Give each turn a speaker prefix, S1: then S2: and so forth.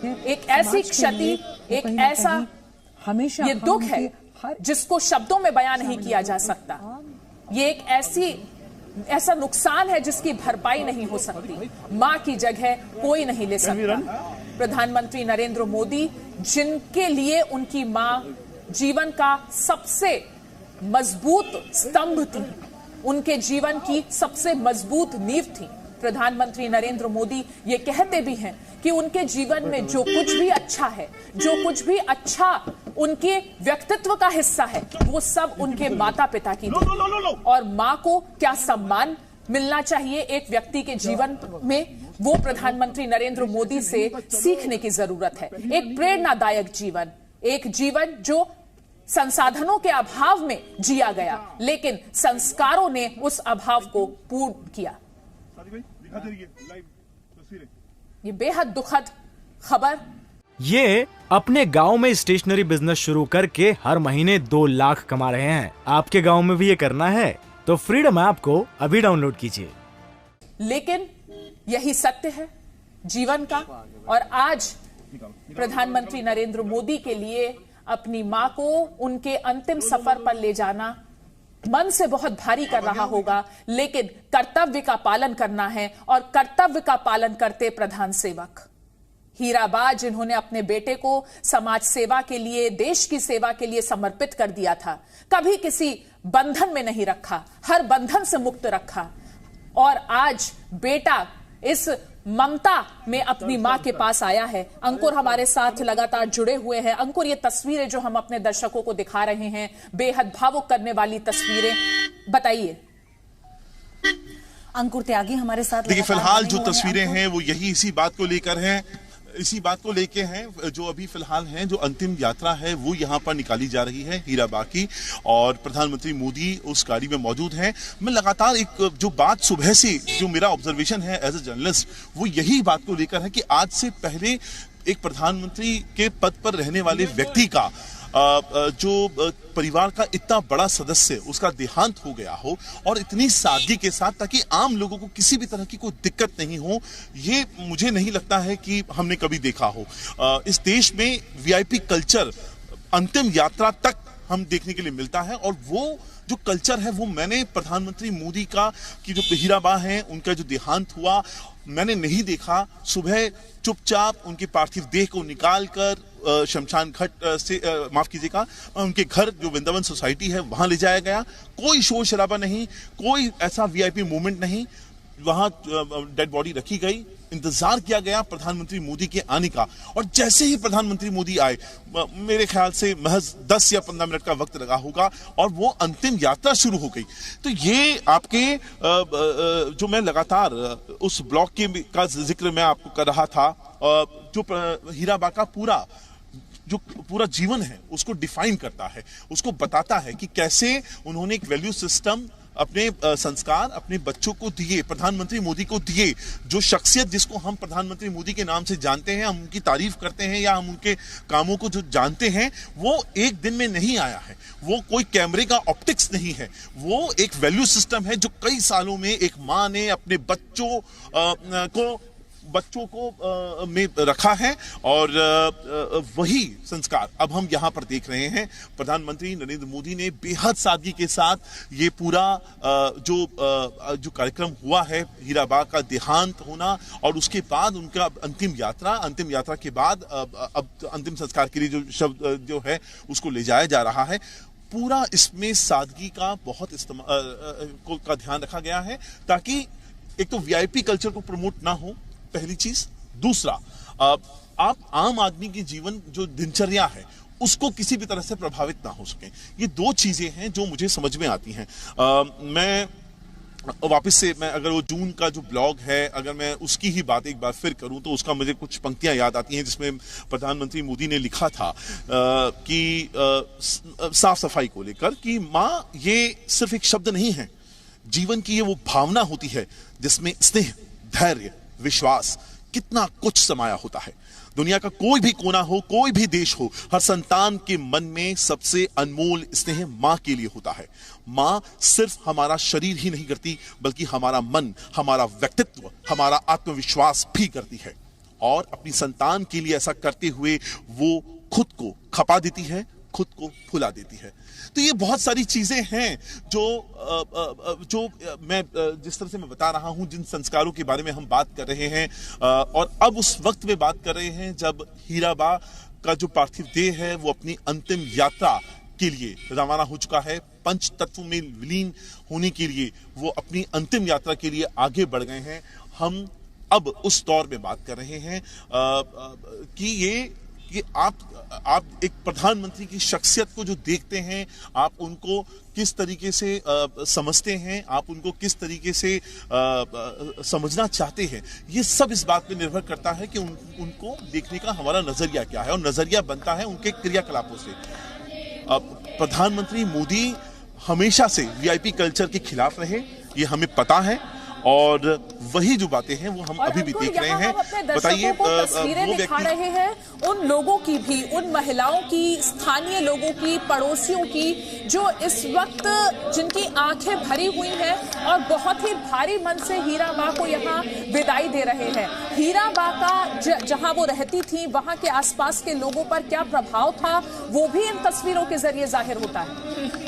S1: एक ऐसी क्षति, एक ऐसा
S2: हमेशा
S1: ये दुख है जिसको शब्दों में बयान नहीं किया जा सकता। ये एक ऐसा नुकसान है जिसकी भरपाई नहीं हो सकती। मां की जगह कोई नहीं ले सकता। प्रधानमंत्री नरेंद्र मोदी, जिनके लिए उनकी मां जीवन का सबसे मजबूत स्तंभ थी, उनके जीवन की सबसे मजबूत नींव थी। प्रधानमंत्री नरेंद्र मोदी ये कहते भी हैं कि उनके जीवन में जो कुछ भी अच्छा है, जो कुछ भी अच्छा उनके व्यक्तित्व का हिस्सा है, वो सब उनके माता पिता की थी। और मां को क्या सम्मान मिलना चाहिए एक व्यक्ति के जीवन में, वो प्रधानमंत्री नरेंद्र मोदी से सीखने की जरूरत है। एक प्रेरणादायक जीवन, एक जीवन जो संसाधनों के अभाव में जिया गया, लेकिन संस्कारों ने उस अभाव को पूर्ण किया। ये बेहद दुखद खबर।
S3: ये अपने गांव में स्टेशनरी बिजनेस शुरू करके हर महीने 2 लाख कमा रहे हैं। आपके गांव में भी ये करना है तो फ्रीडम ऐप को अभी डाउनलोड कीजिए।
S1: लेकिन यही सत्य है जीवन का। और आज प्रधानमंत्री नरेंद्र मोदी के लिए अपनी मां को उनके अंतिम सफर पर ले जाना मन से बहुत भारी कर रहा होगा, लेकिन कर्तव्य का पालन करना है। और कर्तव्य का पालन करते प्रधान सेवक हीराबा, जिन्होंने अपने बेटे को समाज सेवा के लिए, देश की सेवा के लिए समर्पित कर दिया था, कभी किसी बंधन में नहीं रखा, हर बंधन से मुक्त रखा। और आज बेटा इस ममता में अपनी मां के पास आया है। अंकुर हमारे साथ लगातार जुड़े हुए हैं। अंकुर, ये तस्वीरें जो हम अपने दर्शकों को दिखा रहे हैं, बेहद भावुक करने वाली तस्वीरें, बताइए।
S4: अंकुर त्यागी हमारे साथ।
S5: देखिए, फिलहाल जो तस्वीरें हैं वो इसी बात को लेकर हैं, इसी बात को लेके हैं। जो अभी फिलहाल हैं, जो अंतिम यात्रा है वो यहाँ पर निकाली जा रही है हीराबा की, और प्रधानमंत्री मोदी उस गाड़ी में मौजूद हैं। मैं लगातार एक जो बात सुबह से जो मेरा ऑब्जर्वेशन है एज ए जर्नलिस्ट, वो यही बात को लेकर है कि आज से पहले एक प्रधानमंत्री के पद पर रहने वाले व्यक्ति का जो परिवार का इतना बड़ा सदस्य उसका देहांत हो गया हो, और इतनी सादगी के साथ, ताकि आम लोगों को किसी भी तरह की कोई दिक्कत नहीं हो, ये मुझे नहीं लगता है कि हमने कभी देखा हो। इस देश में वीआईपी कल्चर अंतिम यात्रा तक हम देखने के लिए मिलता है, और वो जो कल्चर है वो मैंने प्रधानमंत्री मोदी का की जो हीराबा है उनका जो देहांत हुआ मैंने नहीं देखा। सुबह चुपचाप उनकी पार्थिव देह को निकालकर शमशान घाट से माफ कीजिएगा, उनके घर जो वृंदावन सोसाइटी है वहां ले जाया गया। कोई शोर शराबा नहीं, कोई ऐसा वीआईपी मूवमेंट नहीं। वहां डेड बॉडी रखी गई, इंतजार किया गया प्रधानमंत्री मोदी के आने का, और जैसे ही प्रधानमंत्री मोदी आए, मेरे ख्याल से महज 10 या 15 मिनट का वक्त लगा होगा और वो अंतिम यात्रा शुरू हो गई। तो ये आपके जो मैं लगातार उस ब्लॉग के का जिक्र मैं आपको कर रहा था, जो हीराबा का पूरा जीवन है उसको डिफाइन करता है, उसको बताता है कि कैसे उन्होंने एक वैल्यू सिस्टम, अपने संस्कार अपने बच्चों को दिए, प्रधानमंत्री मोदी को दिए। जो शख्सियत जिसको हम प्रधानमंत्री मोदी के नाम से जानते हैं, हम उनकी तारीफ करते हैं या हम उनके कामों को जो जानते हैं, वो एक दिन में नहीं आया है। वो कोई कैमरे का ऑप्टिक्स नहीं है, वो एक वैल्यू सिस्टम है जो कई सालों में एक माँ ने अपने बच्चों को में रखा है, और वही संस्कार अब हम यहाँ पर देख रहे हैं। प्रधानमंत्री नरेंद्र मोदी ने बेहद सादगी के साथ ये पूरा जो कार्यक्रम हुआ है, हीराबा का देहांत होना और उसके बाद उनका अंतिम यात्रा के बाद अब अंतिम संस्कार के लिए जो शब्द जो है उसको ले जाया जा रहा है। पूरा इसमें सादगी का बहुत का ध्यान रखा गया है, ताकि एक तो वीआईपी कल्चर को प्रमोट ना हो, पहली चीज। दूसरा, आप आम आदमी की जीवन जो दिनचर्या है उसको किसी भी तरह से प्रभावित ना हो सके। ये 2 चीजें हैं जो मुझे समझ में आती हैं। मैं वापस से अगर वो जून का जो ब्लॉग है, अगर मैं उसकी ही बात एक बार फिर करूं तो उसका मुझे कुछ पंक्तियां याद आती हैं जिसमें प्रधानमंत्री मोदी ने लिखा था कि साफ सफाई को लेकर कि मां ये सिर्फ एक शब्द नहीं है, जीवन की ये वो भावना होती है जिसमें स्नेह, धैर्य, विश्वास, कितना कुछ समाया होता है। दुनिया का कोई भी कोना हो, कोई भी देश हो, हर संतान के मन में सबसे अनमोल स्नेह मां के लिए होता है। मां सिर्फ हमारा शरीर ही नहीं करती, बल्कि हमारा मन, हमारा व्यक्तित्व, हमारा आत्मविश्वास भी करती है। और अपनी संतान के लिए ऐसा करते हुए वो खुद को खपा देती है, खुद को फुला देती है। तो ये बहुत सारी चीजें हैं जो मैं जिस तरह से मैं बता रहा हूं, जिन संस्कारों के बारे में हम बात कर रहे हैं, और अब उस वक्त में बात कर रहे हैं जब हीराबा का जो पार्थिव देह है वो अपनी अंतिम यात्रा के लिए रवाना हो चुका है। पंच तत्व में विलीन होने के लिए वो अपनी अंतिम यात्रा के लिए आगे बढ़ गए हैं। हम अब उस दौर में बात कर रहे हैं कि ये आप एक प्रधानमंत्री की शख्सियत को जो देखते हैं, आप उनको किस तरीके से समझते हैं, आप उनको किस तरीके से समझना चाहते हैं, ये सब इस बात पे निर्भर करता है कि उनको देखने का हमारा नजरिया क्या है, और नजरिया बनता है उनके क्रियाकलापों से। प्रधानमंत्री मोदी हमेशा से वीआईपी कल्चर के खिलाफ रहे, ये हमें पता है, और वही जो बातें हैं वो हम अभी भी देख रहे हैं। बताइए,
S1: तस्वीरें दिखा रहे हैं उन लोगों की भी, उन महिलाओं की, स्थानीय लोगों की, पड़ोसियों की, जो इस वक्त जिनकी आंखें भरी हुई हैं और बहुत ही भारी मन से हीराबा को यहाँ विदाई दे रहे हैं। हीराबा का जहां वो रहती थी वहां के आसपास के लोगों पर क्या प्रभाव था, वो भी इन तस्वीरों के जरिए जाहिर होता है।